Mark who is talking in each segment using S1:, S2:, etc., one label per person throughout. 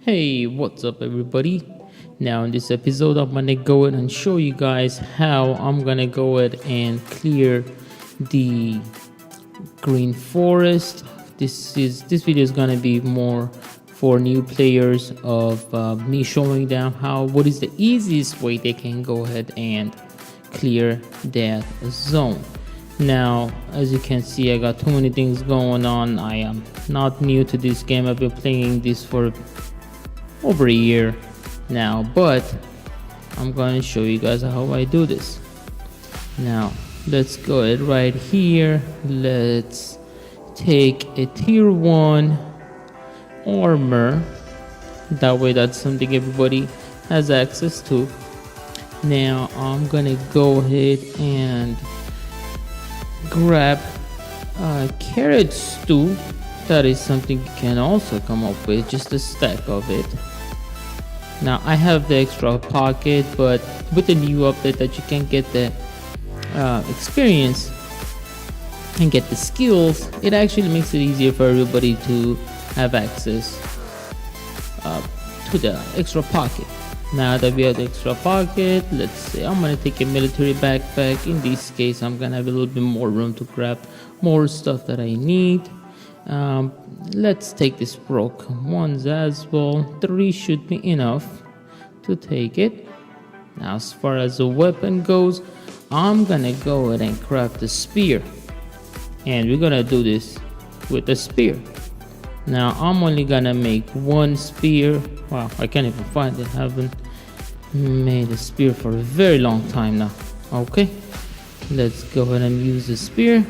S1: Hey, what's up everybody? Now in this episode I'm gonna go ahead and show you guys how I'm gonna go ahead and clear the green forest. This video is gonna be more for new players of me showing them what is the easiest way they can go ahead and clear that zone. Now as you can see, I got too many things going on. I am not new to this game. I've been playing this for over a year now, but I'm going to show you guys how I do this. Now let's go ahead right here. Let's take a tier 1 armor. That way that's something everybody has access to. Now I'm gonna go ahead and grab carrot stew. That is something you can also come up with, just a stack of it. Now I have the extra pocket, but with the new update that you can get the experience and get the skills, it actually makes it easier for everybody to have access to the extra pocket. Now that we have the extra pocket, let's say I'm gonna take a military backpack. In this case, I'm gonna have a little bit more room to grab more stuff that I need. Let's take this broken ones as well. 3 should be enough to take it. Now as far as the weapon goes, I'm gonna go ahead and craft the spear, and we're gonna do this with the spear. Now I'm only gonna make 1 spear. Wow, I can't even find it. I haven't made a spear for a very long time now. Okay, let's go ahead and use the spear,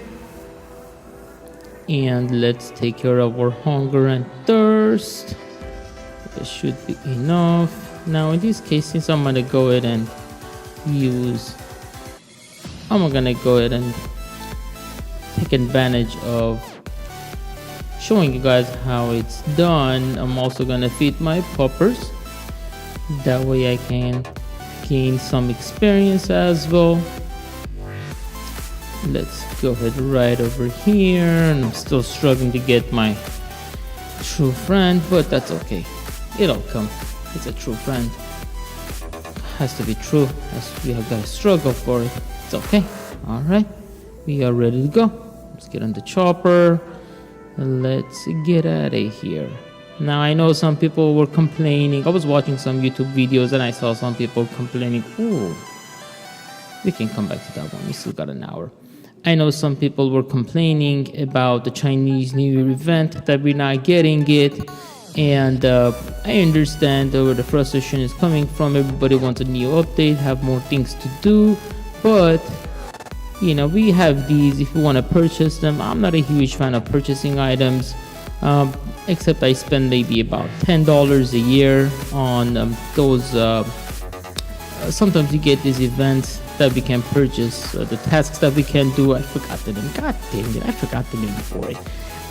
S1: and let's take care of our hunger and thirst. It should be enough. Now in this case, since I'm gonna go ahead and take advantage of showing you guys how it's done, I'm also gonna feed my puppers. That way I can gain some experience as well. Let's go ahead right over here, and I'm still struggling to get my true friend, but that's okay. It'll come. It's a true friend. Has to be true. We have got to struggle for it. It's okay. All right, we are ready to go. Let's get on the chopper. Let's get out of here. Now I know some people were complaining. I was watching some YouTube videos and I saw some people complaining. Oh, we can come back to that one. We still got an hour. I know some people were complaining about the Chinese New Year event, that we're not getting it, and I understand where the frustration is coming from. Everybody wants a new update, have more things to do, but you know, we have these if you want to purchase them. I'm not a huge fan of purchasing items, except I spend maybe about $10 a year on those. Sometimes you get these events that we can purchase, the tasks that we can do. I forgot the name. God dang it, I forgot the name for it.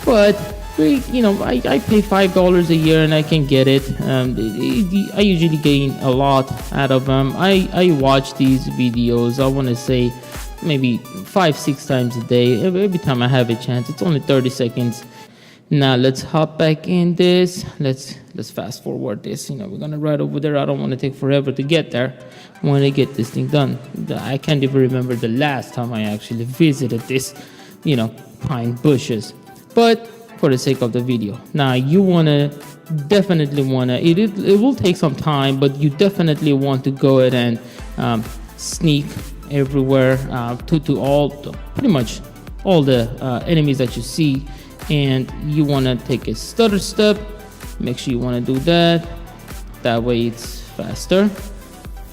S1: But I pay $5 a year and I can get it. I usually gain a lot out of them. I watch these videos, I want to say maybe 5-6 times a day. Every time I have a chance. It's only 30 seconds. Now let's hop back in this. Let's fast forward this. We're gonna ride over there. I don't want to take forever to get there. I want to get this thing done. I can't even remember the last time I actually visited this pine bushes, but for the sake of the video, now you definitely wanna it will take some time, but you definitely want to go ahead and sneak everywhere, to pretty much all the enemies that you see, and you want to take a stutter step. Make sure you want to do that. That way it's faster.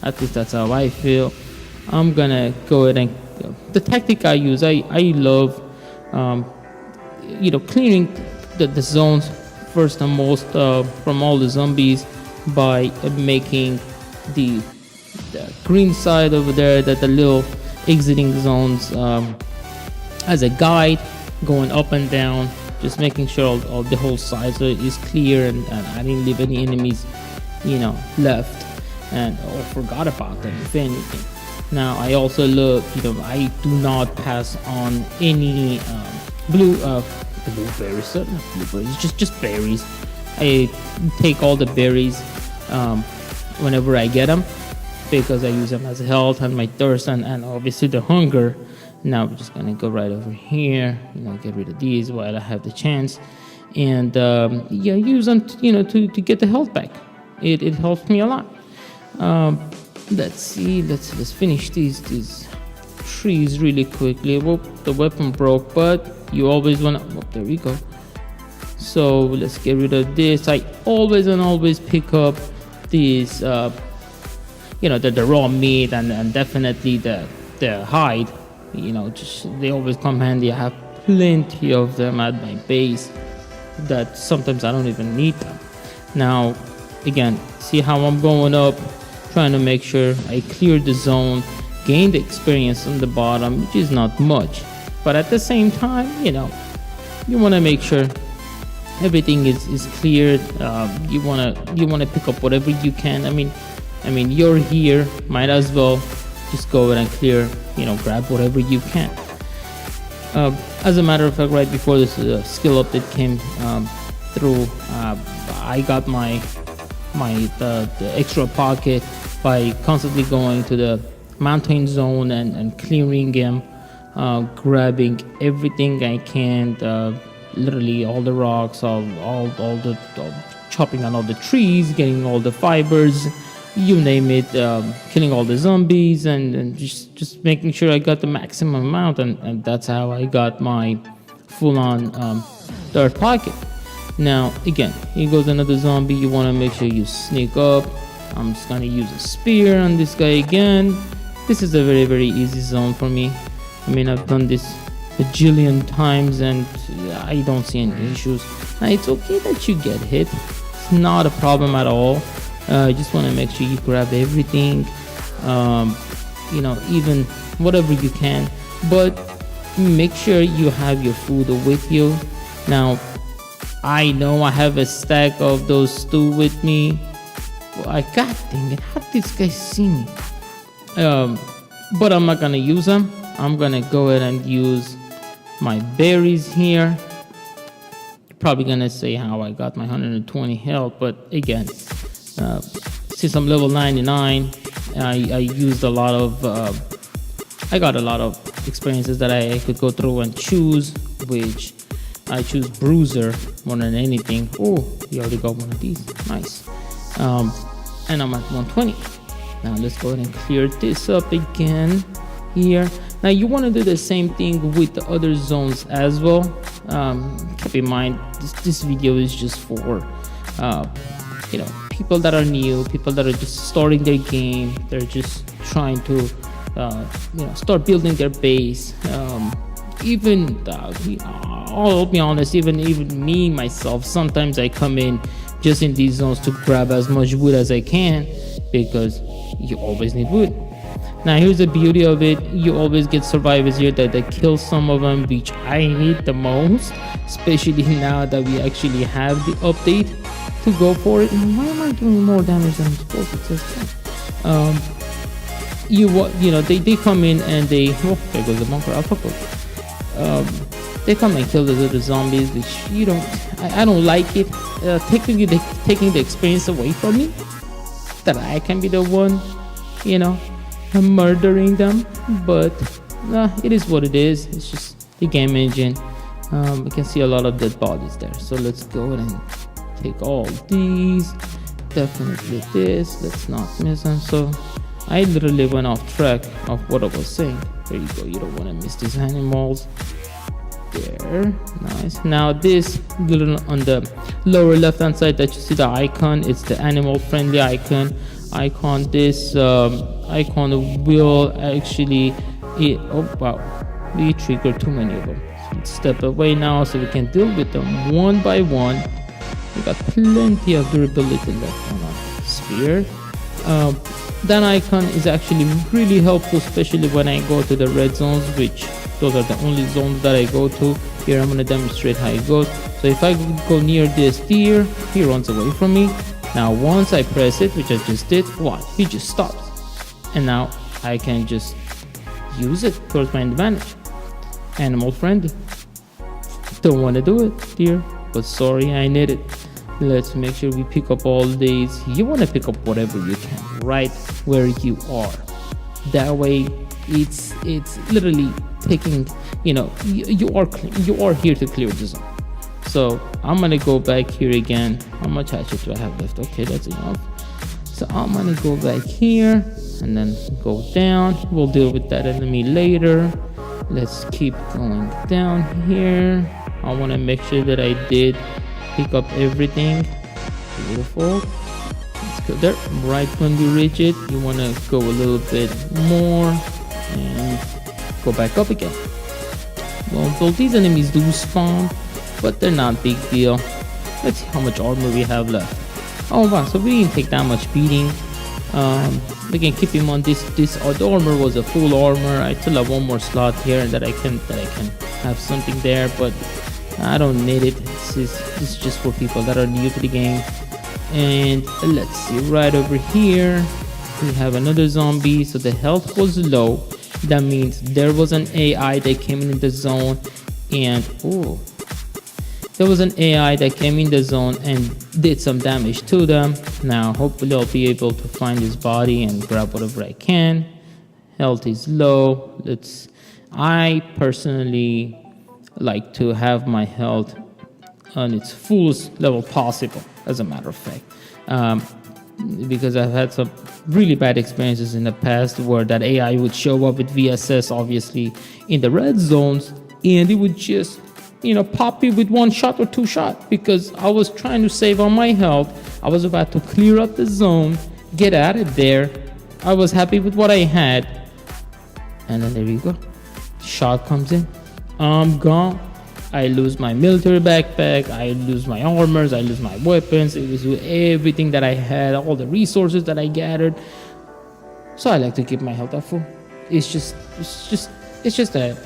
S1: At least that's how I feel. I'm gonna go ahead and the tactic I use, I love clearing the zones first and most from all the zombies by making the green side over there, that the little exiting zones, as a guide, going up and down, just making sure all the whole side is clear, and I didn't leave any enemies left or forgot about them, if anything. Now I also love, I do not pass on any blueberries, not blueberries, just berries. I take all the berries whenever I get them, because I use them as health and my thirst and obviously the hunger. Now we're just gonna go right over here, get rid of these while I have the chance, and yeah, use them, to get the health back. It helps me a lot. Let's see, let's finish these trees really quickly. Whoop, the weapon broke, but you always wanna. Whoop, there we go. So let's get rid of this. I always pick up these, the raw meat and definitely the hide. Just they always come handy. I have plenty of them at my base that sometimes I don't even need them. Now, again, see how I'm going up, trying to make sure I clear the zone, gain the experience on the bottom, which is not much, but at the same time, you want to make sure everything is cleared. You want to pick up whatever you can. I mean, you're here, might as well just go ahead and clear, grab whatever you can. As a matter of fact, right before this skill update came through, I got the extra pocket by constantly going to the mountain zone and clearing them, grabbing everything I can, literally all the rocks, all the chopping down all the trees, getting all the fibers, you name it, killing all the zombies, and just making sure I got the maximum amount, and that's how I got my full-on third pocket. Now again, here goes another zombie. You want to make sure you sneak up. I'm just gonna use a spear on this guy again. This is a very, very easy zone for me. I've done this a bajillion times and I don't see any issues. Now it's okay that you get hit, it's not a problem at all. You just want to make sure you grab everything, even whatever you can, but make sure you have your food with you. Now I know I have a stack of those stew with me. God dang it, how did this guy see me? But I'm not gonna use them. I'm gonna go ahead and use my berries here. Probably gonna say how I got my 120 health, but again, since I'm level 99, I used a lot of I got a lot of experiences that I could go through and choose, which I choose Bruiser more than anything. Oh, you already got one of these, nice. And I'm at 120. Now let's go ahead and clear this up again here. Now you want to do the same thing with the other zones as well. Keep in mind, this video is just for people that are new, people that are just starting their game. They're just trying to start building their base. I'll be honest, even me myself, sometimes I come in just in these zones to grab as much wood as I can, because you always need wood. Now here's the beauty of it, you always get survivors here that kill some of them, which I hate the most, especially now that we actually have the update to go for it. Why am I doing more damage than I'm supposed to? They come in and they, there goes the bunker alpha code. They come and kill the little zombies, which I don't like it. Technically they're taking the experience away from me, that I can be the one murdering them, but it is what it is. It's just the game engine. We can see a lot of dead bodies there, so let's go ahead and take all these, definitely this, let's not miss them. So I literally went off track of what I was saying. There you go, you don't want to miss these animals. There, nice. Now this little on the lower left hand side that you see the icon, it's the animal friendly icon. This icon will actually we triggered too many of them. So let's step away now so we can deal with them one by one. We got plenty of durability left on our sphere. That icon is actually really helpful, especially when I go to the red zones, which those are the only zones that I go to. Here I'm going to demonstrate how it goes. So if I go near this deer, he runs away from me. Now once I press it, which I just did, he just stops, and now I can just use it towards my advantage. Animal friendly. Don't want to do it, dear, but sorry, I need it. Let's make sure we pick up all these. You want to pick up whatever you can right where you are. That way it's literally taking, you are here to clear the zone. So I'm gonna go back here again. How much hatchet do I have left? Okay, that's enough. So I'm gonna go back here and then go down. We'll deal with that enemy later. Let's keep going down here. I want to make sure that I did pick up everything. Beautiful. Let's go there. Right when we reach it, you want to go a little bit more and go back up again. Well, these enemies do spawn, but they're not big deal. Let's see how much armor we have left. Oh wow, so we didn't take that much beating. We can keep him on this. The armor was a full armor. I still have one more slot here that I can have something there, but I don't need it. This is just for people that are new to the game. And let's see, right over here we have another zombie. So the health was low. That means there was an AI that came in the zone, and there was an AI that came in the zone and did some damage to them. Now hopefully I'll be able to find his body and grab whatever I can. Health is low. I personally like to have my health on its fullest level possible, as a matter of fact, because I've had some really bad experiences in the past where that AI would show up with VSS obviously in the red zones, and it would just pop me with one shot or two shot because I was trying to save on my health. I was about to clear up the zone, get out of there. I was happy with what I had, and then there you go. Shot comes in, I'm gone. I lose my military backpack, I lose my armors, I lose my weapons. It was everything that I had, all the resources that I gathered. So I like to keep my health at full. It's just a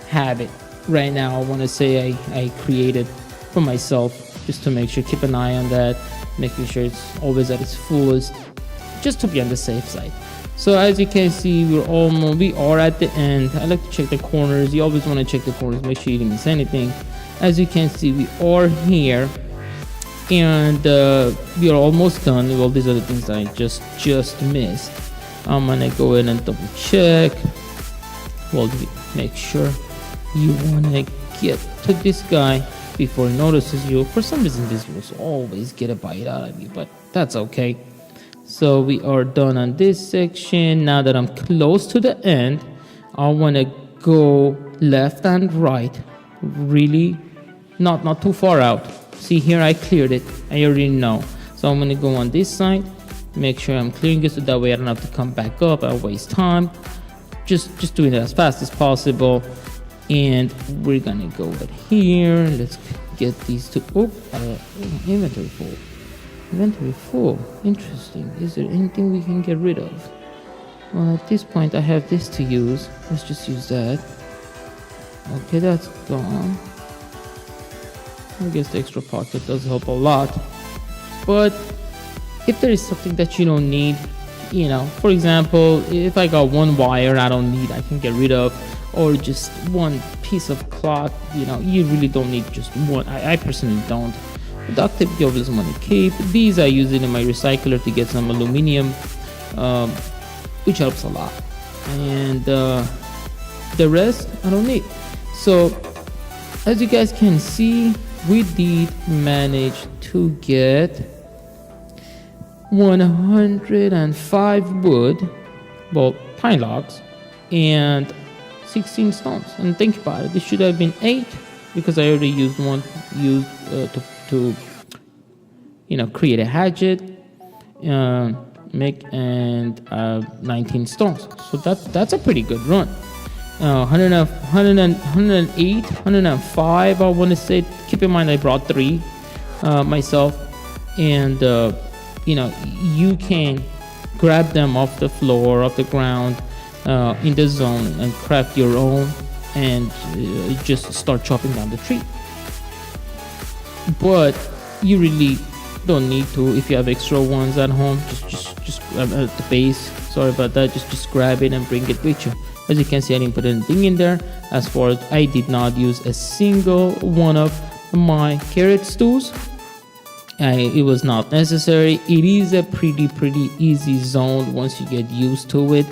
S1: habit. Right now I want to say I created for myself, just to make sure, keep an eye on that, making sure it's always at its fullest, just to be on the safe side. So as you can see, we are at the end. I like to check the corners. You always want to check the corners, make sure you didn't miss anything. As you can see, we are here, and we are almost done. Well, these are the things I just missed. I'm gonna go ahead and double check. Well, make sure you want to get to this guy before he notices you. For some reason this will always get a bite out of you, but that's okay. So we are done on this section. Now that I'm close to the end, I want to go left and right, really not too far out. See here, I cleared it. I already know. So I'm going to go on this side, make sure I'm clearing it so that way I don't have to come back up. I waste time. Just doing it as fast as possible. And we're gonna go over here. Let's get these two. Inventory full. Inventory full. Interesting. Is there anything we can get rid of? Well, at this point I have this to use. Let's just use that. Okay, that's gone. I guess the extra pocket does help a lot. But if there is something that you don't need, for example, if I got one wire I don't need, I can get rid of. Or just one piece of cloth, you really don't need just one. I personally don't. Duct tape you always want to keep. These I use it in my recycler to get some aluminum, which helps a lot. And the rest I don't need. So as you guys can see, we did manage to get 105 wood, pine logs, and 16 stones. And think about it, this should have been 8 because I already used one to create a hatchet, make 19 stones. So that's a pretty good run. 108, 105 I want to say. Keep in mind I brought 3 myself, and you can grab them off the floor, off the ground, in the zone, and craft your own, and just start chopping down the tree. But you really don't need to. If you have extra ones at home, just grab at the base. Sorry about that. Just grab it and bring it with you. As you can see, I didn't put anything in there. As far as I did not use a single one of my carrot stews. It was not necessary. It is a pretty easy zone once you get used to it.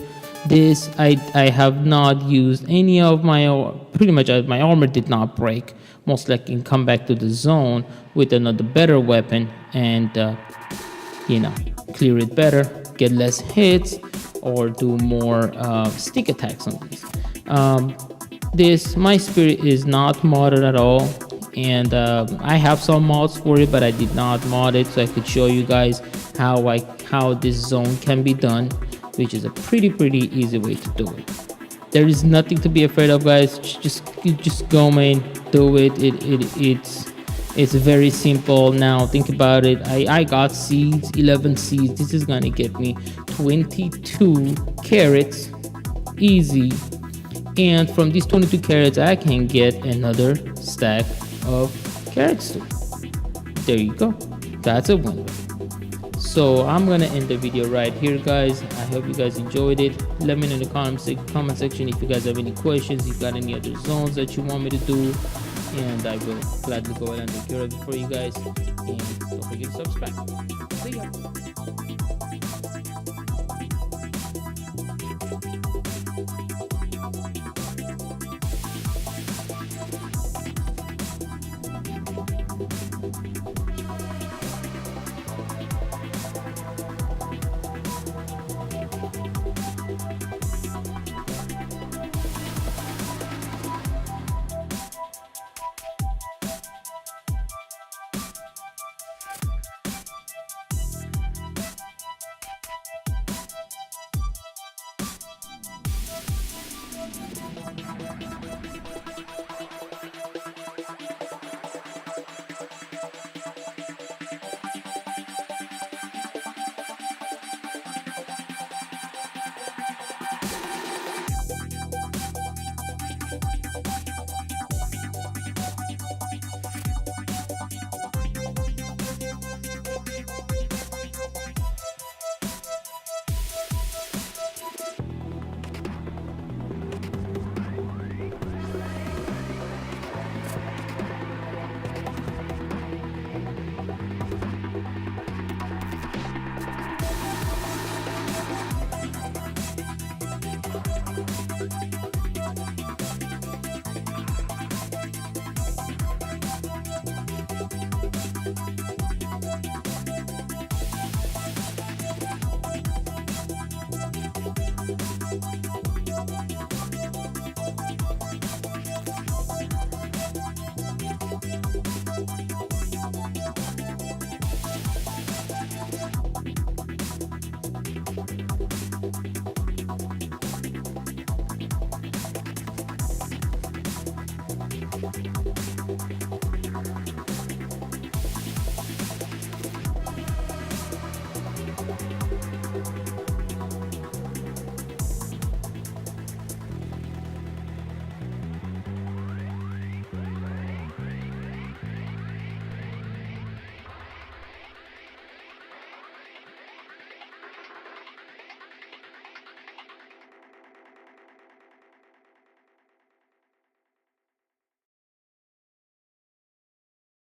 S1: This I have not used any of my, pretty much my armor did not break. Most likely can come back to the zone with another better weapon and clear it better, get less hits, or do more stick attacks on these. This my spirit is not modded at all, and I have some mods for it, but I did not mod it so I could show you guys how this zone can be done, which is a pretty easy way to do it. There is nothing to be afraid of, guys. Just go, man, do it. It's very simple. Now think about it. I got seeds, 11 seeds. This is gonna get me 22 carrots, easy. And from these 22 carrots, I can get another stack of carrots too. There you go. That's a win. So I'm gonna end the video right here, guys. I hope you guys enjoyed it. Let me know in the comment section if you guys have any questions, if you got any other zones that you want me to do, and I will gladly go ahead and take care of it for you guys. And don't forget to subscribe. See ya.